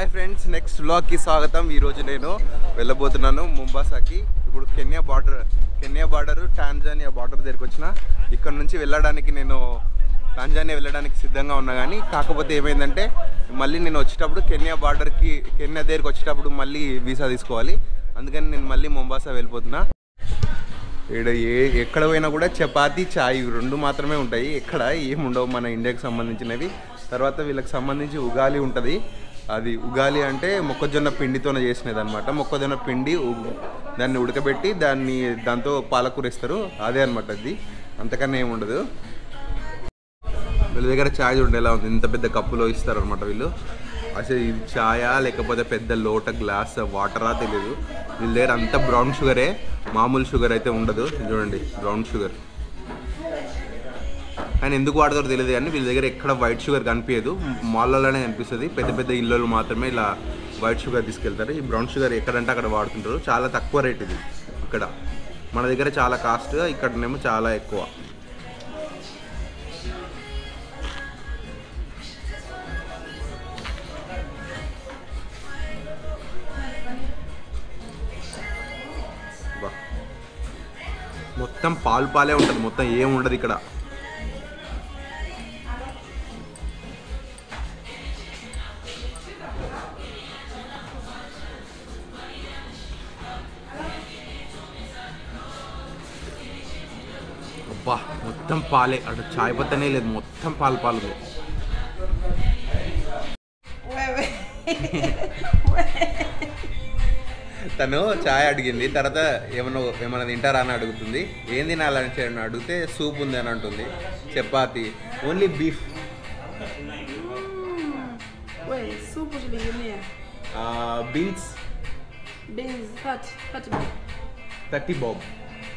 Hi friends, next వ్లాగ్కి స్వాగతం. ఈరోజు నేను వెళ్ళబోతున్నాను ముంబాసాకి. ఇప్పుడు కెన్యా బార్డర్ టాంజానియా బార్డర్ దగ్గరికి వచ్చిన. ఇక్కడ నుంచి వెళ్ళడానికి నేను టాంజానియా వెళ్ళడానికి సిద్ధంగా ఉన్నా, కానీ కాకపోతే ఏమైందంటే మళ్ళీ నేను వచ్చేటప్పుడు కెన్యా దగ్గరికి వచ్చేటప్పుడు మళ్ళీ వీసా తీసుకోవాలి. అందుకని నేను మళ్ళీ ముంబాసా వెళ్ళిపోతున్నా. ఇక్కడ ఎక్కడ పోయినా కూడా చపాతీ చాయ్ రెండు మాత్రమే ఉంటాయి, ఎక్కడ ఏముండవు మన ఇండియాకి సంబంధించినవి. తర్వాత వీళ్ళకి సంబంధించి ఉగాలి ఉంటుంది. అది ఉగాలి అంటే మొక్కజొన్న పిండితోనే చేసినది అనమాట. మొక్కజొన్న పిండి దాన్ని ఉడకబెట్టి దాంతో పాలకూర ఇస్తారు, అదే అనమాట. అది అంతకన్నా ఏముండదు. వీళ్ళ దగ్గర ఛాయ్ చూడండి ఎలా ఉంది, ఇంత పెద్ద కప్పులో ఇస్తారు అనమాట వీళ్ళు. అసలు ఇది ఛాయా లేకపోతే పెద్ద లోట గ్లాస్ వాటరా తెలియదు. వీళ్ళ దగ్గర అంతా బ్రౌన్ షుగరే, మామూలు షుగర్ అయితే ఉండదు. చూడండి బ్రౌన్ షుగర్. కానీ ఎందుకు వాడతారో తెలియదు, కానీ వీళ్ళ దగ్గర ఎక్కడ వైట్ షుగర్ కనిపించదు. మాల్లోనే కనిపిస్తుంది. పెద్ద పెద్ద ఇళ్ళు మాత్రమే ఇలా వైట్ షుగర్ తీసుకెళ్తారు. ఈ బ్రౌన్ షుగర్ ఎక్కడంటే అక్కడ వాడుతుంటారు. చాలా తక్కువ రేట్ ఇది. ఇక్కడ మన దగ్గర చాలా కాస్ట్, ఇక్కడనేమో చాలా ఎక్కువ. మొత్తం పాలే ఉంటుంది, మొత్తం ఏం ఉండదు ఇక్కడ. అబ్బా మొత్తం పాలే, అటు చాయ్ పత్తనే లేదు, మొత్తం పాలు ఉంది. తను చాయ్ అడిగింది, తర్వాత ఏమన్నా తింటారా అని అడుగుతుంది. ఏం తినాలని అడిగితే సూప్ ఉంది అని అంటుంది. Chapati, only beef. బీన్స్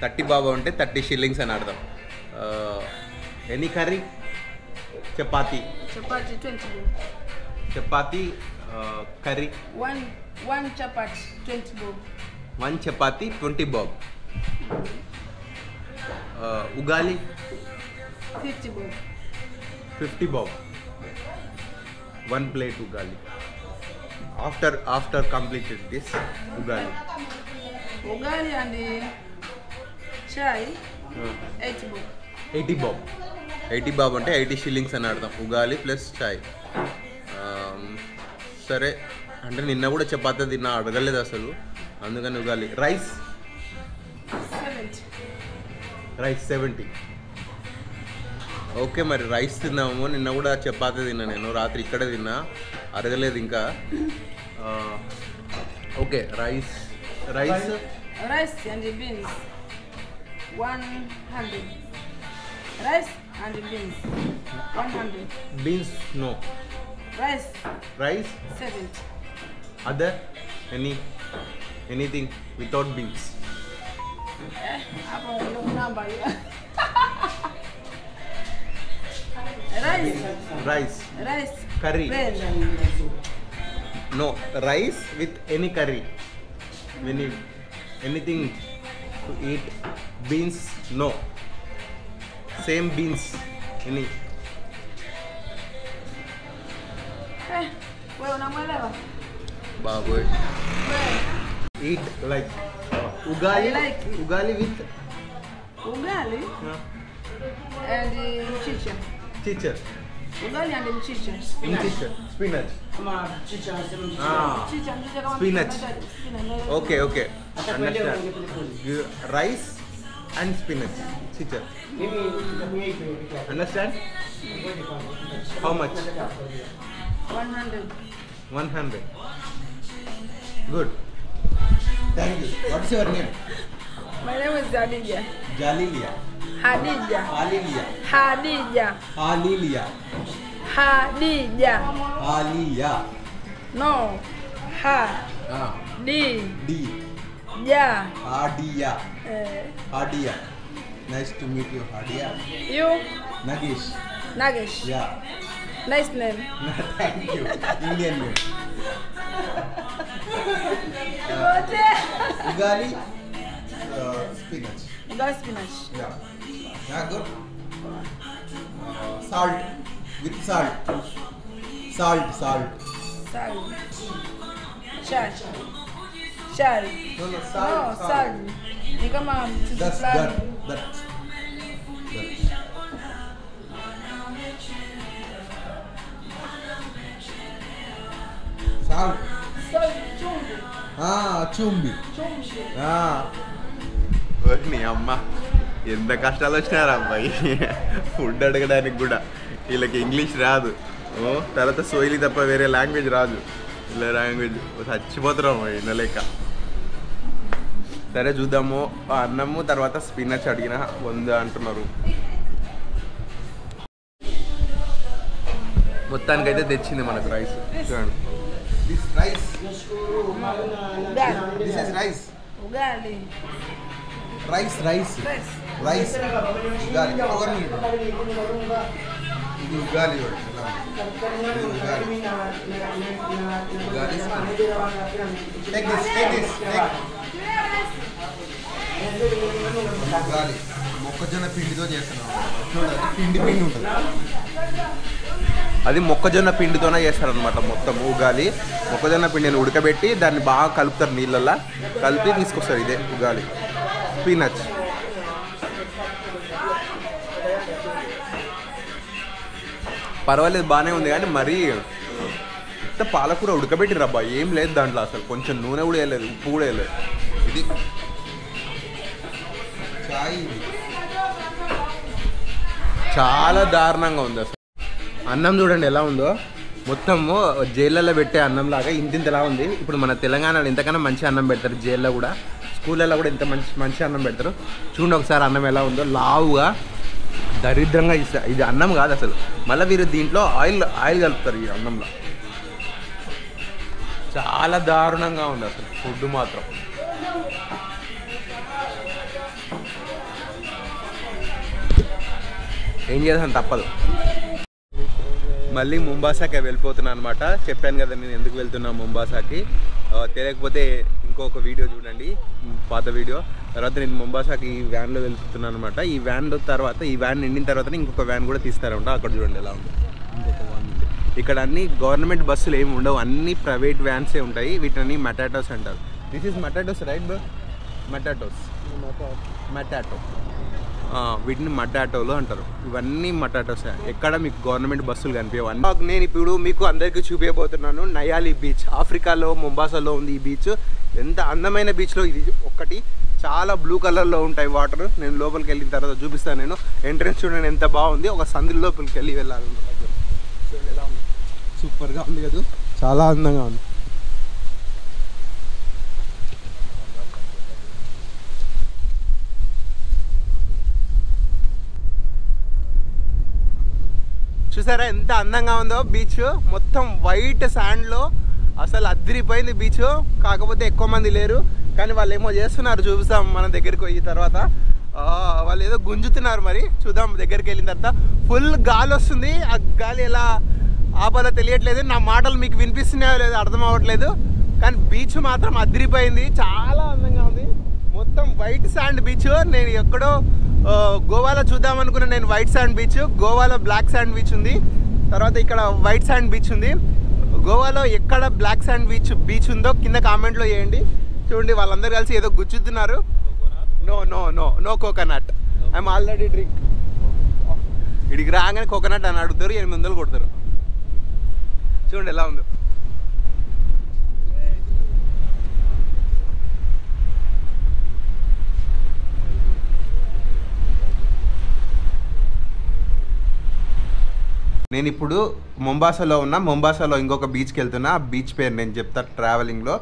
30 బాబు అంటే 30 shillings అని అర్థం. Any curry? Chapati 20 chapati curry. One chapati 20 bob. One chapati 20 bob. Ugali 50 bob. 50 bob. One plate ugali. After completed this ugali. Ugali and the chai 80 bob. 80 bob. 80 bob అంటే 80 shillings అని అర్థం. ఉగాలి plus చాయ్. సరే అంటే నిన్న కూడా చపాతీ తిన్నా, అడగలేదు అసలు, అందుకని ఉగాలి. రైస్ 70. ఓకే, మరి రైస్ తిన్నాము. నిన్న కూడా చపాతీ తిన్నా నేను, రాత్రి ఇక్కడే తిన్నా, అడగలేదు ఇంకా. Okay, rice and the beans 100. Rice and the beans 100. Beans no. Rice 70. Other anything without beans? Rice curry. No, rice with any curry. Anything to eat. Beans no. Same beans any. Baboy. Eat like ugali. Like ugali with ugali and mchicha. Chicha. Ugali and mchicha. Mchicha. Spinach. Spinach. Okay. Understand. Rice and spinach. Chicha. Understand? How much? 100. Good. Thank you. What's your name? My name is Jalilia. Jalilia. Hadija. Alilia. Hadija. Alilia. Hadija. Alia. No. Ha. D. Ja. Hadia. Hadia. Nice to meet you, Hadia. You? Nagesh. Yeah. Nice name. Thank you. Indian name. Ugali, spinach. Ugali spinach. Yeah, good. Salt with salt. Sal. Sal. Sal. No, sal. No, sal. You come on to the That's plan. that. Sal. Sal, chumbi. Chumbi. Chumbi. నీ అమ్మ ఎంత కష్టాలు వచ్చినారు అబ్బాయి food అడగడానికి కూడా వీళ్ళకి English రాదు తర్వాత సోయిలి తప్ప వేరే లాంగ్వేజ్ రాదు ఇలా లాంగ్వేజ్ చచ్చిపోతున్నాం వినలేక సరే చూద్దాము అన్నము తర్వాత స్పిన్నచ్ అడిగిన 100 అంటున్నారు మొత్తానికైతే తెచ్చింది మనకు రైస్ చూడండి this rice this is rice Ugali. Rice ugali ఇది ఉగాలి ఉగాలి మొక్కజొన్న పిండితో చేస్తున్నాం పిండి ఉంటుంది అది మొక్కజొన్న పిండితోనే చేస్తారనమాట మొత్తం ఉగాలి మొక్కజొన్న పిండిని ఉడకబెట్టి దాన్ని బాగా కలుపుతారు నీళ్ళల్లో కలిపి తీసుకొస్తారు ఇదే ఉగాలి స్పినచ్ పర్వాలేదు బాగానే ఉంది కానీ మరీ ఇంత పాలకూర ఉడకబెట్టి రబ్బా ఏం లేదు దాంట్లో అసలు కొంచెం నూనె కూడా వేయలేదు ఉప్పు కూడా వేయలేదు ఇది చాయ్ ఇది చాలా దారుణంగా ఉంది అసలు అన్నం చూడండి ఎలా ఉందో మొత్తము జైళ్ళల్లో పెట్టే అన్నంలాగా ఇంతింతలా ఉంది ఇప్పుడు మన తెలంగాణలో ఇంతకన్నా మంచి అన్నం పెడతారు జైల్లో కూడా స్కూళ్ళల్లో కూడా ఇంత మంచి అన్నం పెడతారు చూడండి ఒకసారి అన్నం ఎలా ఉందో లావుగా దరిద్రంగా ఇస్తారు ఇది అన్నం కాదు అసలు మళ్ళీ వీరు దీంట్లో ఆయిల్ కలుపుతారు ఈ అన్నంలో చాలా దారుణంగా ఉంది అసలు ఫుడ్ మాత్రం ఏం చేద్దాం తప్పదు మళ్ళీ ముంబాసాకి వెళ్ళిపోతున్నాను అనమాట చెప్పాను కదా నేను ఎందుకు వెళ్తున్నా ముంబాసాకి తెలియకపోతే ఇంకొక వీడియో చూడండి పాత వీడియో తర్వాత నేను ముంబాసాకి ఈ వ్యాన్లో వెళ్తున్నాను అనమాట ఈ వ్యాన్ నిండిన తర్వాత ఇంకొక వ్యాన్ కూడా తీస్తారంట అక్కడ చూడండి ఎలా ఉంది ఇంకొక వ్యాన్ ఉంది ఇక్కడ అన్ని గవర్నమెంట్ బస్సులు ఏమి ఉండవు అన్ని ప్రైవేట్ వ్యాన్సే ఉంటాయి వీటిని మటాటోస్ అంటారు దిస్ ఈజ్ మటాటోస్ రైట్ బ్రో మటాటో వీటిని మటాటోలు అంటారు ఇవన్నీ మటాటోస్ ఎక్కడ మీకు గవర్నమెంట్ బస్సులు కనిపించవు నేను ఇప్పుడు మీకు అందరికీ చూపించబోతున్నాను నయాలి బీచ్ ఆఫ్రికాలో ముంబాసాలో ఉంది ఈ బీచ్ ఎంత అందమైన బీచ్లో ఇది ఒక్కటి చాలా బ్లూ కలర్లో ఉంటాయి వాటర్ నేను లోపలికి వెళ్ళిన తర్వాత చూపిస్తాను నేను ఎంట్రెన్స్ చూడండి ఎంత బాగుంది ఒక సందుల లోపలికి వెళ్ళి వెళ్ళాలి ఎలా ఉంది సూపర్గా ఉంది కదా చాలా అందంగా ఉంది చూసారా ఎంత అందంగా ఉందో బీచ్ మొత్తం వైట్ శాండ్లో అసలు అదిరిపోయింది బీచ్ కాకపోతే ఎక్కువ మంది లేరు కానీ వాళ్ళు ఏమో చేస్తున్నారు చూపిస్తాం మన దగ్గరికి పోయి తర్వాత వాళ్ళు ఏదో గుంజుతున్నారు మరి చూద్దాం దగ్గరికి వెళ్ళిన తర్వాత ఫుల్ గాలి వస్తుంది ఆ గాలి ఎలా ఆపాలో తెలియట్లేదు నా మాటలు మీకు వినిపిస్తున్నాయో లేదో అర్థం అవ్వట్లేదు కానీ బీచ్ మాత్రం అదిరిపోయింది చాలా అందంగా ఉంది మొత్తం వైట్ శాండ్ బీచ్ నేను ఎక్కడో గోవాలో చూద్దాం అనుకున్నా నేను వైట్ శాండ్ బీచ్ గోవాలో బ్లాక్ శాండ్ బీచ్ ఉంది తర్వాత ఇక్కడ వైట్ శాండ్ బీచ్ ఉంది గోవాలో ఎక్కడ బ్లాక్ శాండ్ బీచ్ ఉందో కింద కామెంట్లో చేయండి చూడండి వాళ్ళందరూ కలిసి ఏదో గుచ్చుతున్నారు no coconut I'm already drink ఇడికి రాగానే కోకోనట్ అని అడుగుతారు 800 కొడతారు చూడండి ఎలా ఉందో నేను ఇప్పుడు ముంబాసాలో ఉన్నా ముంబాసాలో ఇంకొక బీచ్కి వెళ్తున్నా ఆ బీచ్ పేరు నేను చెప్తా ట్రావెలింగ్లో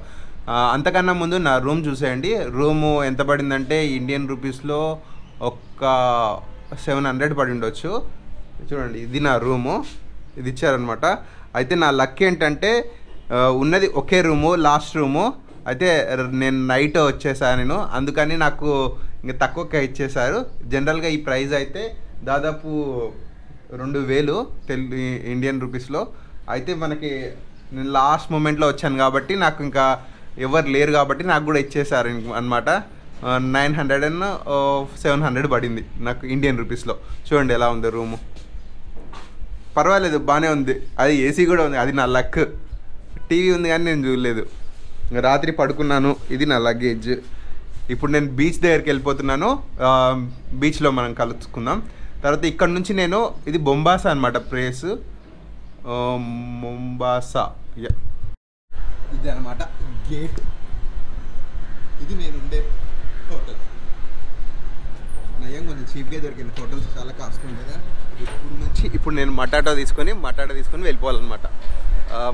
అంతకన్నా ముందు నా రూమ్ చూసేయండి రూము ఎంత పడిందంటే ఇండియన్ రూపీస్లో ఒక 700 పడి ఉండొచ్చు చూడండి ఇది నా రూము ఇది ఇచ్చారనమాట అయితే నా లక్ ఏంటంటే ఉన్నది ఒకే రూము లాస్ట్ రూము అయితే నేను నైట్ వచ్చేసాను నేను అందుకని నాకు ఇంకా తక్కువగా ఇచ్చేసారు జనరల్గా ఈ ప్రైస్ అయితే దాదాపు 2000 ఇండియన్ రూపీస్లో అయితే మనకి నేను లాస్ట్ మూమెంట్లో వచ్చాను కాబట్టి నాకు ఇంకా ఎవరు లేరు కాబట్టి నాకు కూడా ఇచ్చేసారు అనమాట 900 అండ్ 700 పడింది నాకు ఇండియన్ రూపీస్లో చూడండి ఎలా ఉంది రూము పర్వాలేదు బాగానే ఉంది అది ఏసీ కూడా ఉంది అది నా లక్ టీవీ ఉంది కానీ నేను చూడలేదు. రాత్రి పడుకున్నాను. ఇది నా లగేజ్. ఇప్పుడు నేను బీచ్ దగ్గరికి వెళ్ళిపోతున్నాను. బీచ్లో మనం కలుసుకుందాం. తర్వాత ఇక్కడ నుంచి నేను ఇది బొంబాసా అనమాట ప్లేస్. మొంబాసా ఇది అనమాట గేట్. ఇది నేను ఉండే హోటల్. నయం కొంచెం చీప్గా దొరికింది. హోటల్స్ చాలా కాస్ట్ ఉండేదా. ఇప్పుడు నేను మటాటో తీసుకొని వెళ్ళిపోవాలన్నమాట.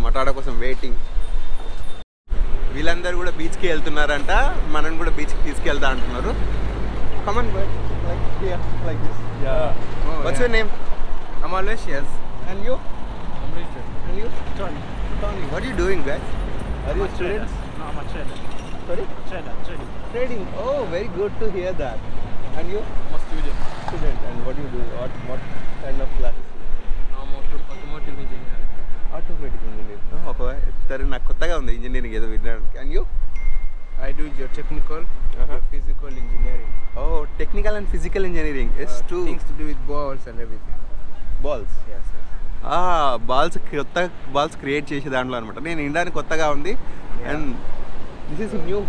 మటాటో కోసం వెయిటింగ్. వీళ్ళందరూ కూడా బీచ్కి వెళ్తున్నారంట. మనం కూడా బీచ్కి తీసుకెళ్తా అంటున్నారు. Come on like this. Yeah. What's your name? I'm Aloysius. And you? I'm Richard. And you? Tony. Tony. What are you doing, guys? Are you students? No, I'm a trader. Sorry? Trading. Trading. Oh, very good to hear that. And you? I'm a student. Student. And what do you do? What kind of classes? I'm automotive engineer. Automatic engineering. సరే, నాకు కొత్తగా ఉంది engineering ఏదో వినడానికి. And you? I do geotechnical, physical engineering. Oh, technical and physical engineering. It's true. Things to do with balls and everything. Balls. Yes. కొత్త balls create చేసే దాంట్లో అనమాట. నేను ఇండియాని కొత్తగా ఉంది. And this is new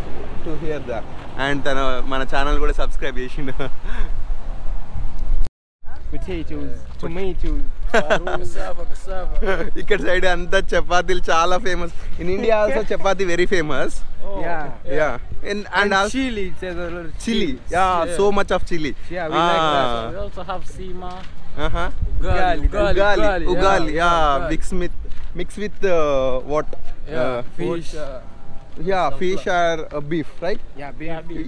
to hear that. And తను మన ఛానల్ కూడా సబ్స్క్రైబ్ చేసిండు. Potatoes, tomatoes, cassava. ఇక్కడ సైడ్ అంతా చపాతీలు చాలా famous. In India also chapati very famous. Yeah. And also chili. It says a lot of chili. Yeah, so much of chili. Yeah, we like that. We also have sima. Ugali. Yeah, mix with what? Fish. Fish or beef, right? Yeah, beef.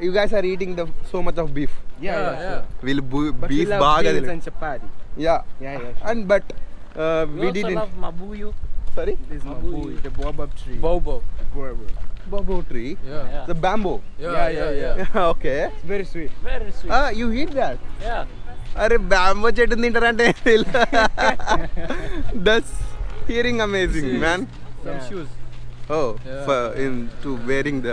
You guys are eating so much of beef. Yeah. We'll But beef we love baga. beans and chapati. Yeah. Yeah. But We we also didn't. love mabuyu. Sorry. This is mabuyu, the baobab tree. Bobo. Baobab. Bamboo tree. Yeah. The bamboo. Yeah. Okay. It's very sweet. Very sweet. You eat that? Yeah. అరే bamboo చెట్టు తింటారంటే that's hearing amazing man. Some shoes. To wearing the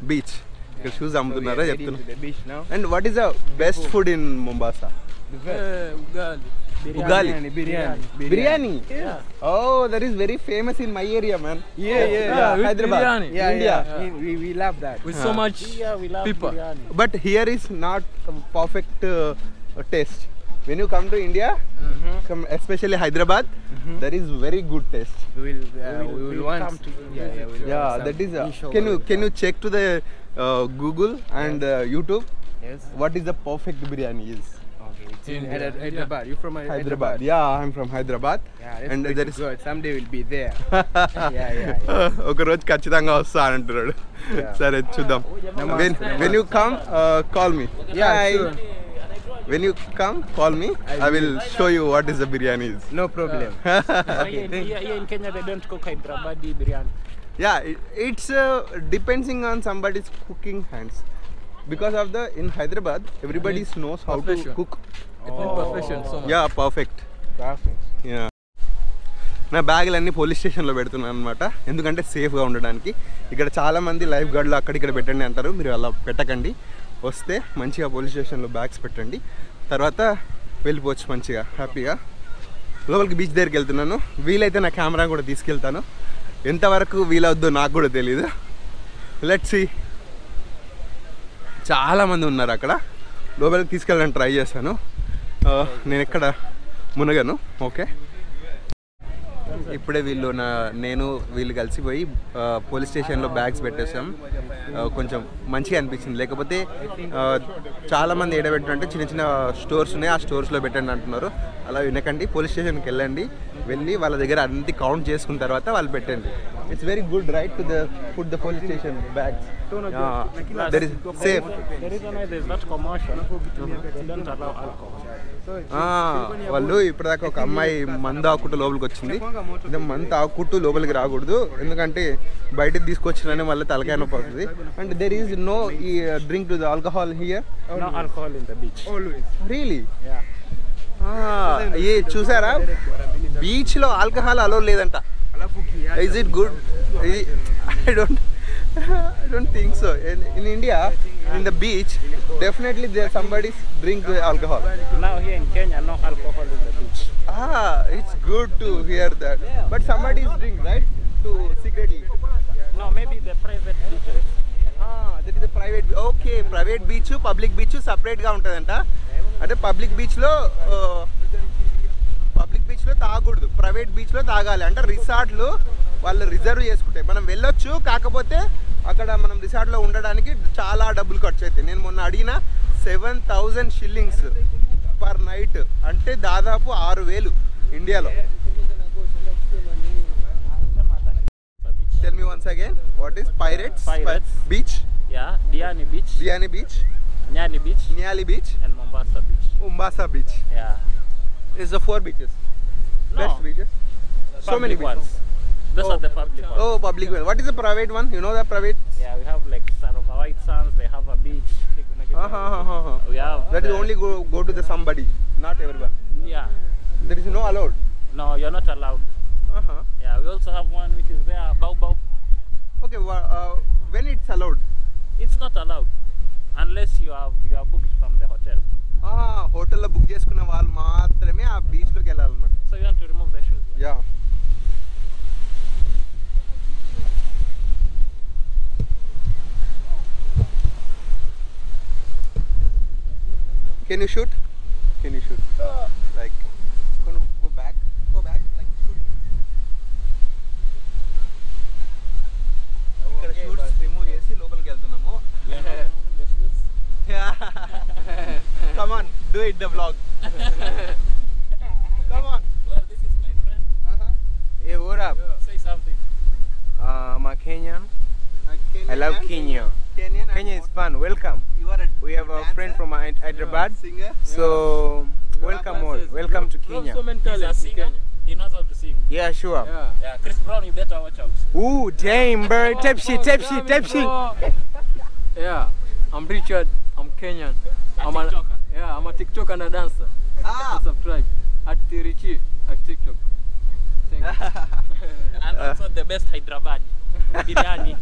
beach. ఇక్కడ shoes అమ్ముతున్నారా Heading చెప్తున్నా. to the beach now. And what is the best food in Mombasa? The best. Ugali. Biryani. Yeah. Oh, that is very famous in my area, man. Yeah. Hyderabad. biryani. India. We love that. With so much we love Pepper. biryani. But here is not perfect taste. When you come to India, especially Hyderabad, there is very good taste. We will want come to That is. Can you check to the Google and YouTube? Yes. What is the perfect biryani is? Okay. It's in Hyderabad. You from Hyderabad. Yeah, I'm from Hyderabad. Yeah, that's And pretty there is. good. Someday we'll be there. Yeah. ఒక రోజు ఖచ్చితంగా వస్తా అంటున్నాడు. Yeah. సరే చూద్దాం. When you come, call me. Yeah, Bye. sure. When you come, call me. I will show you what is the biryani is. No problem. Here in Kenya they don't cook Hyderabadi biryani. Yeah, it's depending on somebody's cooking hands. Because of in Hyderabad, everybody knows how to cook. It's perfection. So much. Yeah, perfect. Perfect. Yeah. నా బ్యాగులన్నీ police స్టేషన్లో పెడుతున్నాను అనమాట. ఎందుకంటే సేఫ్గా ఉండడానికి. ఇక్కడ చాలామంది life గార్డులు అక్కడిక్కడ పెట్టండి అంటారు. మీరు అలా పెట్టకండి. వస్తే మంచిగా పోలీస్ స్టేషన్లో బ్యాగ్స్ పెట్టండి. తర్వాత వెళ్ళిపోవచ్చు మంచిగా హ్యాపీగా. లోపలికి బీచ్ దగ్గరికి వెళ్తున్నాను. వీలైతే నా కెమెరా కూడా తీసుకెళ్తాను. ఎంతవరకు వీలవుద్దో నాకు కూడా తెలీదు. Let's see. చాలామంది ఉన్నారు అక్కడ. లోపలికి తీసుకెళ్ళడానికి ట్రై చేస్తాను. నేను ఎక్కడ మునగను. ఓకే. ఇప్పుడే నేను వీళ్ళు కలిసిపోయి పోలీస్ స్టేషన్లో బ్యాగ్స్ పెట్టేసాం. కొంచెం మంచిగా అనిపించింది. లేకపోతే చాలామంది ఏడబెట్టంటే చిన్న చిన్న స్టోర్స్ ఉన్నాయి, ఆ స్టోర్స్లో పెట్టండి అంటున్నారు. అలా వినకండి. పోలీస్ స్టేషన్కి వెళ్ళి వాళ్ళ దగ్గర అన్ని కౌంట్ చేసుకున్న తర్వాత వాళ్ళు పెట్టండి. It's very good right to put the police station bags. That is safe. The reason why there is that commotion, they don't allow alcohol. వాళ్ళు ఇప్పటిదాకా ఒక అమ్మాయి మందు ఆకుట్టు లోపలికి వచ్చింది. మందు ఆకుట్టు లోపలికి రాకూడదు, ఎందుకంటే బయటకు తీసుకొచ్చినని మళ్ళీ తలకాయ నొప్పి అవుతుంది. And there is no drink to the alcohol here. No alcohol in the beach. Always. Really? Yeah. చూసారా, బీచ్లో ఆల్కహాల్ అలో లేదంట. Is it good? I don't think so. In India, in the beach, definitely there somebody drink alcohol. Now here in Kenya, no alcohol in the beach. It's good to hear that. But somebody is drink, right? to secretly? No, maybe the private beaches. That is private okay private beach public beach సపరేట్గా ఉంటుందంట అంటే public బీచ్లో తాగకూడదు private బీచ్లో తాగాలి అంటే రిసార్ట్లు వాళ్ళు reserve చేసుకుంటాయి మనం వెళ్ళొచ్చు కాకపోతే అక్కడ మనం రిసార్ట్లో ఉండడానికి చాలా డబ్బులు ఖర్చు అవుతాయి నేను మొన్న అడిగిన 7,000 షిల్లింగ్స్ పర్ నైట్ అంటే దాదాపు 6,000 ఇండియాలో. Tell me once again, what is Pirates Beach? Yeah, Diani Beach, Diani Beach, Nyali Beach, Nyali Beach, and Mombasa Beach. Mombasa Beach. Yeah. It's the 4 beaches. No. Best beaches. So many Public ones. Those are the public ones. Oh, public one. What is the private one? You know the private? Yeah, we have like Sarova White Sands. They have a beach. We have. That is only go to the somebody, not everyone. Yeah. There is no allowed. No, you're not allowed. Yeah, we also have one which is there, Baobab. Okay, when it's allowed? It's not allowed unless you are booked from the hotel. హోటల్లో book చేసుకున్న వాళ్ళు మాత్రమే ఆ బీచ్లోకి వెళ్ళాలన్నమాట. So you want to remove the shoes. Yeah. Can you shoot? Can you shoot? Like, go back, like shoot. ఇక్కడ shoots remove చేసి లోపలికి వెళ్తున్నాము. Come on, do it the vlog. Come on. Well, this is my friend. Hey, what up? Say something. I'm a Kenyan. I love Kenya. Kenyan. Kenya is fun. Welcome. You are a We have a friend from Hyderabad. singer. So, welcome all. Welcome to Kenya. He's a singer. He knows how to sing. Yeah, sure. Yeah, Chris Brown, you better watch out. Ooh, damn, bro. Tepsi. Yeah, I'm Richard. I'm Kenyan. I'm TikToker. I'm a TikToker and a dancer. Subscribe at Tirichi at TikTok. Thank you. And also the best Hyderabad biryani.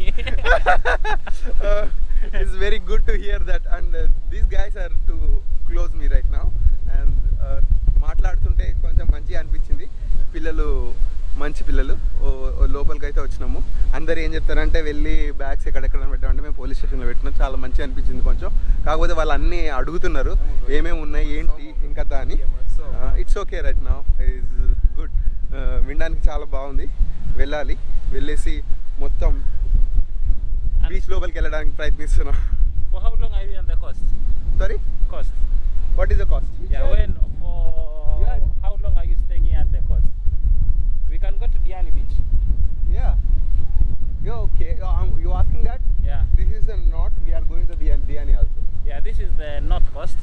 It's very good to hear that, and these guys are to close me right now, and మాట్లాడుతుంటే కొంచెం మంచిగా అనిపించింది. పిల్లలు మంచి పిల్లలు లోపలికి అయితే వచ్చినాము. అందరు ఏం చెప్తారంటే వెళ్ళి బ్యాగ్స్ ఎక్కడెక్కడ పెట్టామంటే మేము పోలీస్ స్టేషన్లో పెట్టినాం. చాలా మంచిగా అనిపించింది కొంచెం. కాకపోతే వాళ్ళు అన్నీ అడుగుతున్నారు ఏమేమి ఉన్నాయి ఏంటి ఇంకా అని. It's okay right now is good. వినడానికి చాలా బాగుంది. వెళ్ళేసి మొత్తం బీచ్ లోపలికి వెళ్ళడానికి ప్రయత్నిస్తున్నాం. For how long are you on the coast? Sorry, Coast. What is the cost? Yeah, how long are you staying here at the coast? We can go to Diani Beach. Yeah, okay. You asking that? Yeah. This is the north. We are going to Diani also. Yeah, this is the north coast.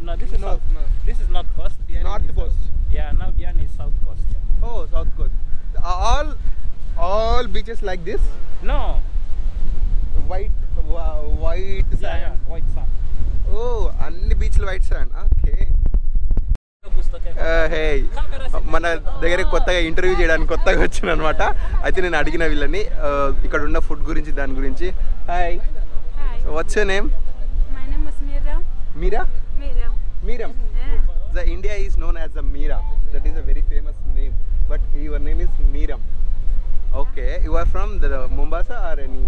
No, this is North. This is north coast. North coast. Yeah, now Diani is south coast. Oh, south coast. All beaches like this. No. White sand. Yeah, white sand. Oh, అన్ని బీచ్లు white sand. Okay. హే, మన దగ్గర కొత్తగా interview చేయడానికి కొత్తగా వచ్చాను అనమాట. అయితే నేను అడిగిన వీళ్ళని ఇక్కడ ఉన్న ఫుడ్ గురించి దాని గురించి. Hi, what's your name? My name is Miriam. Meera? Miriam. Miriam. The India is known as the Mira. That is a very famous name. But your name is Miriam. Okay. You are from the Mombasa or any?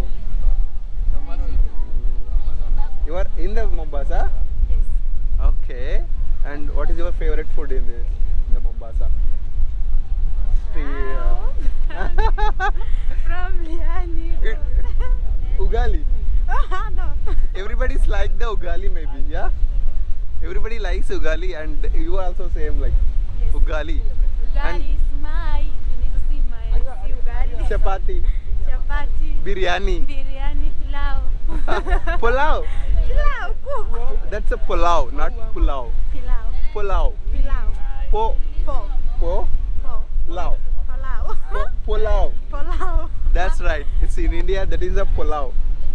You are in the Mombasa? Yes. Okay. And what is your favorite food in the Mombasa? Probably Ugali. no. Everybody's like the ugali maybe, yeah? Everybody likes ugali and you also same like Yes. ugali. And Ugali is my. You need to see my ugali. chapati, Chapati. biryani, Biryani. Pilau. pulao. Pilau. Cook. That's a pulao, not pulao. Pilau. Pulao. Pilau. Po, Po. po, Po. lao. Pilau. Pulao. Pilau. That's right. It's in India. That is a pulao.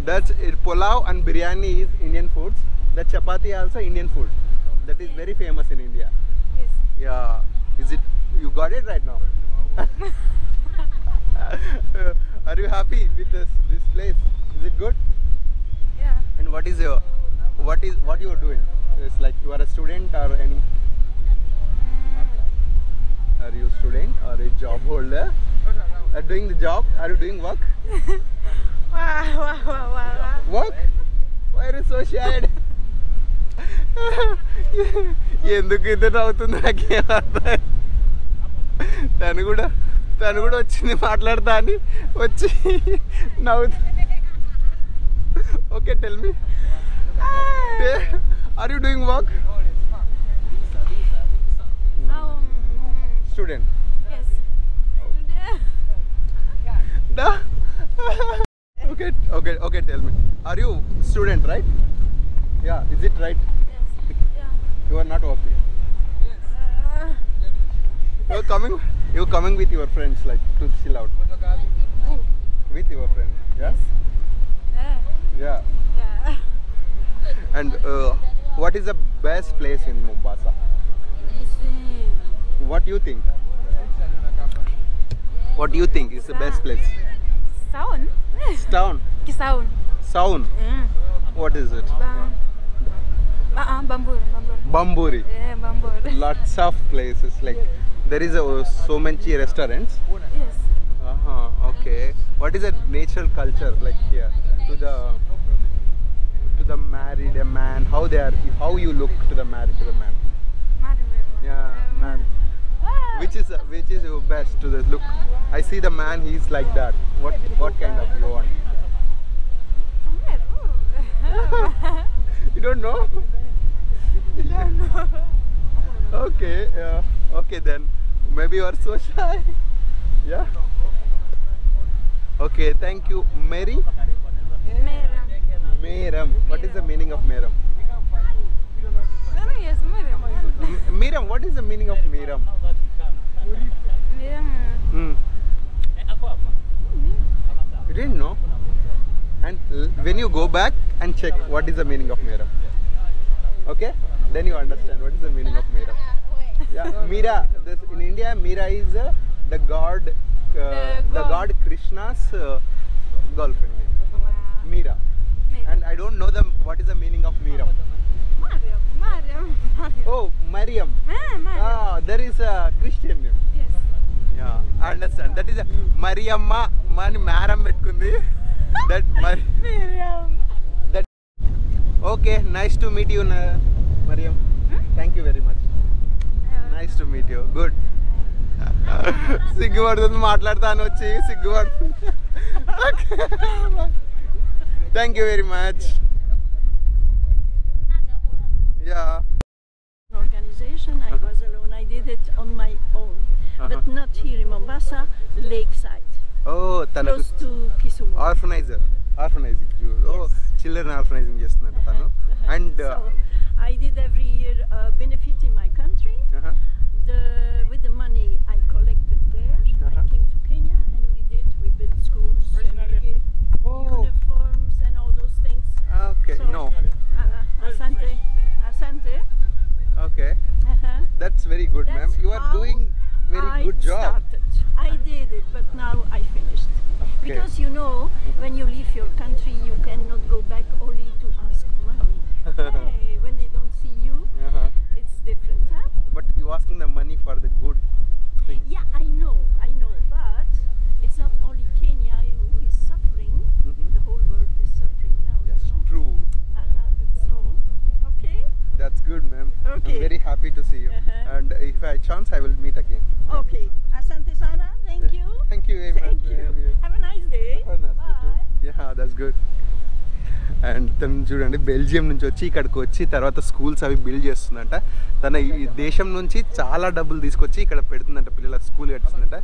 That's it. Pulao and biryani is Indian foods. The chapati also Indian food. That is very famous in India. Yes. Yeah. Is it? You got it right now. Are you happy with this place? Is it good? Yeah. And what you are doing? It's like you are a student or any? Are you a student or a job holder? doing the job? Are you doing work? Work? Why are you so sad? ఎందుకు ఇద్దరు అవుతుంది నాకేం అర్థం. తను కూడా వచ్చింది మాట్లాడతా అని వచ్చి నవ్వుతా. Okay, tell me, are you doing work? Student. Yes. Okay, tell me, are you student, right? Yeah, is it right? Yes. Yeah. You are not working. You're coming with your friends, like, to chill out. With your friends, yeah? Yeah. Yeah. And what is the best place in Mombasa? What do you think? What do you think is the best place? Sound? Town. Kisaun. Sound. What is it? Bambur. Bamburi. Yeah, Bambur. Lots of places. Like there is so many restaurants. Yes. Okay. What is the natural culture like here? To the married man, how you look to the man? Yeah, man. Which is your best to the look? I see the man, he's like that. What kind of you want? You don't know? Okay, okay then. Maybe you are so shy. Yeah. Okay, thank you. Mary? Meram. What is the meaning of Meram? Yes, Meram, what is the meaning of Meram? You didn't know? And when you go back and check what is the meaning of Meram. Okay? Then you understand what is the meaning of Meram. Yeah, Meera. In India, Meera is the god Krishna's girlfriend name. Meera. And I don't know what is the meaning of Meram. Mariam. Oh, Mariam. Mariam. There is a Christian name. Yes. Yeah, I understand. That is a Mariamma. Mani Maram pettukundi. That Mariam. That. Okay, nice to meet you, Mariam. Thank you very much. Nice to meet you. Good. సిగ్గుపడుతుంది మాట్లాడతాను వచ్చి సిగ్గుపడుతుంది. Thank you very much. Yeah. Organization, I was alone. I did it on my own, but not here in Mombasa, lakeside, Oh, close to Kisumu. Orphanizing. Oh, children orphanizing చేస్తున్నారు తను. And So I did every year benefit in my country. With the money I collected there, I came to Kenya and we built schools and we gave uniforms and all those things. Okay, So, no. Asante. Okay. That's very good, ma'am. That's You are how doing very good job. Started. I did it, but now I finished. Okay. Because you know, when you leave your country, you cannot go back only to ask money. Hey, when they don't see you, it's different, huh? But you asking the money for the good thing. Yeah, I know, but it's not only Kenya who is suffering. The whole world is suffering now. That's you know? true. So, okay. That's good, ma'am. Okay. I'm very happy to see you. And if I chance, I will meet again. Okay. Asante Sana, thank you. Thank you very much. Thank you. Have a nice day. Have a nice day too. Bye. Yeah, that's good. And తను చూడండి Belgium నుంచి వచ్చి ఇక్కడికి వచ్చి తర్వాత schools అవి build చేస్తుందంట. తన ఈ దేశం నుంచి చాలా డబ్బులు తీసుకొచ్చి ఇక్కడ పెడుతుందంట, పిల్లలకు స్కూల్ కట్టిస్తుందంట.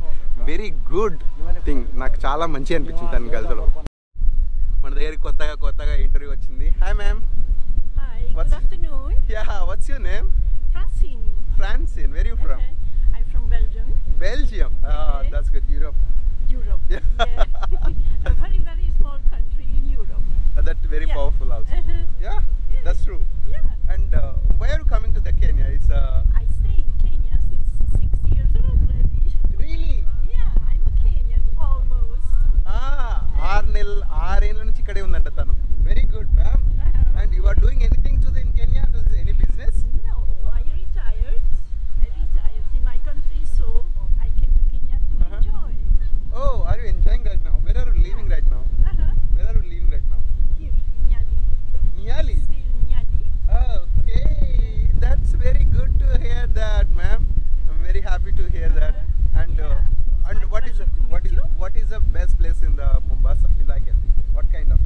Very good thing. నాకు చాలా మంచి అనిపించింది తను కలిసడం. మన దగ్గరికి కొత్తగా ఇంటర్వ్యూ వచ్చింది. Hi ma'am. Hi, good afternoon. What's your name? Francine. Francine. Where are you from? I'm from Belgium. Belgium. That's good. Europe. Yeah. A very, very small country in Europe. That's very powerful also. Yeah, that's true. Yeah. And why are you coming to the Kenya? It's I stay in Kenya since 6 years old already. really. Yeah, I'm a Kenyan almost. 6 ఏళ్ళ నుంచి ఇక్కడే ఉందంట తను. Very good, ma'am. And you are doing anything in Kenya? Any business? No, I retired. In my country, so I came to Kenya to enjoy. Oh, best place in the Mombasa? You like it? What kind of?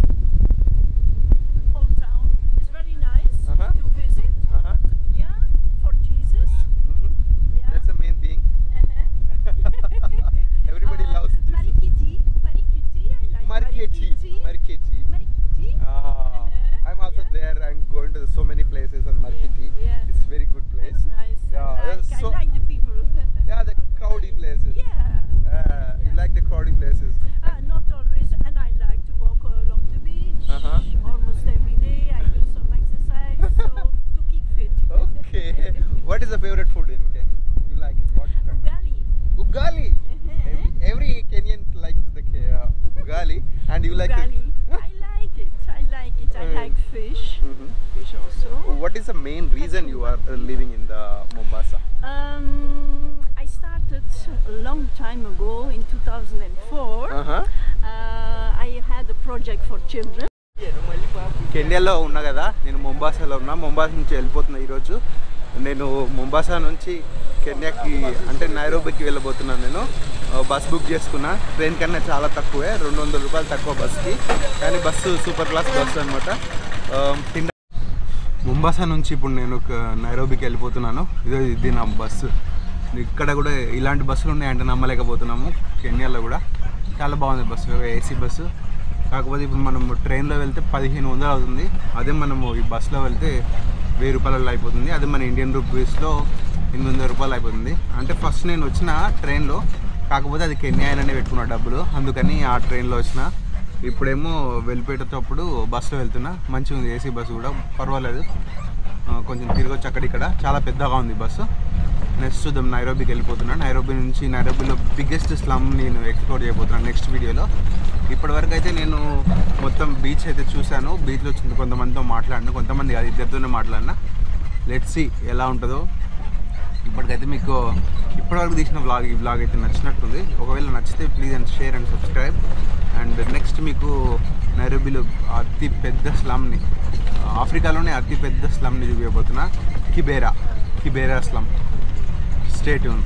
Old town is very nice Uh-huh. to visit. Uh-huh. Yeah, for Jesus. Mhm. Yeah. That's the main thing. Uh-huh. Everybody loves Jesus. Marikiti. Marikiti. I like Marikiti. Marikiti. Marikiti. I'm also there. I'm going to so many places on Marikiti. Yeah. It's very good place. It's nice. Yeah, I that's so- like the people. Yeah, the crowdy places. Yeah. You like the crowdy places. Not always, and I like to walk along the beach Uh-huh. almost every day. I do some exercise so to keep fit. Okay. What is the favorite food in Kenya? You like it? What kind? Ugali. Ugali. Uh-huh. Every Kenyan likes the ugali, and you like Ugali. it. I like it. I like it. I like fish. Mhm. Fish also. What is the main reason you are living in the Mombasa? I started a long time ago in 2004. Uh-huh. I had a project for children. కెన్యాలో ఉన్నా కదా, నేను మొంబాసాలో ఉన్నా. Mombasa నుంచి వెళ్ళిపోతున్నా ఈరోజు. నేను Mombasa నుంచి కెన్యాకి అంటే నైరోబీకి వెళ్ళబోతున్నాను. నేను బస్ బుక్ చేసుకున్నా. ట్రైన్ కన్నా చాలా తక్కువే, 200 రూపాయలు తక్కువ బస్కి. కానీ బస్సు సూపర్ క్లాస్ బస్సు అనమాట. మొంబాసా నుంచి ఇప్పుడు నేను నైరోబీకి వెళ్ళిపోతున్నాను. ఇది నా బస్సు. ఇక్కడ కూడా ఇలాంటి బస్సులు ఉన్నాయంటే నమ్మలేకపోతున్నాము. కెన్యాలో కూడా చాలా బాగుంది బస్సు, ఏసీ బస్సు. కాకపోతే ఇప్పుడు మనం ట్రైన్లో వెళ్తే 1500 అవుతుంది. అదే మనము ఈ బస్సులో వెళ్తే 1000 రూపాయలలో అయిపోతుంది. అదే మన ఇండియన్ రూపీస్లో 800 రూపాయలు అయిపోతుంది. అంటే ఫస్ట్ నేను వచ్చిన ట్రైన్లో, కాకపోతే అది కెన్యా అయిననే పెట్టుకున్న డబ్బులు, అందుకని ఆ ట్రైన్లో వచ్చిన. ఇప్పుడేమో వెళ్ళిపోయేటప్పుడు బస్సులో వెళ్తున్నా. మంచిగా ఉంది ఏసీ బస్సు కూడా, పర్వాలేదు. కొంచెం తిరగొచ్చు అక్కడిక్కడ. చాలా పెద్దగా ఉంది బస్సు. నెక్స్ట్ చూద్దాం. నైరోబీకి వెళ్ళిపోతున్నాను. నైరోబీలో బిగ్గెస్ట్ స్లమ్ నేను ఎక్స్ప్లోర్ చేయబోతున్నాను నెక్స్ట్ వీడియోలో. ఇప్పటివరకు అయితే నేను మొత్తం బీచ్ అయితే చూశాను. బీచ్లో కొంతమందితో మాట్లాడినా, కొంతమంది కాదు, ఇద్దరితోనే మాట్లాడినా. లెట్స్ సీ ఎలా ఉంటుందో. ఇప్పటికైతే మీకు ఇప్పటివరకు తీసిన ఈ వ్లాగ్ అయితే నచ్చినట్టుంది. ఒకవేళ నచ్చితే please and share and subscribe. And next మీకు నైరోబీలో అతి పెద్ద స్లమ్ని, ఆఫ్రికాలోనే అతి పెద్ద స్లమ్ని చూపించబోతున్నా. కిబేరా స్లమ్. Stay tune.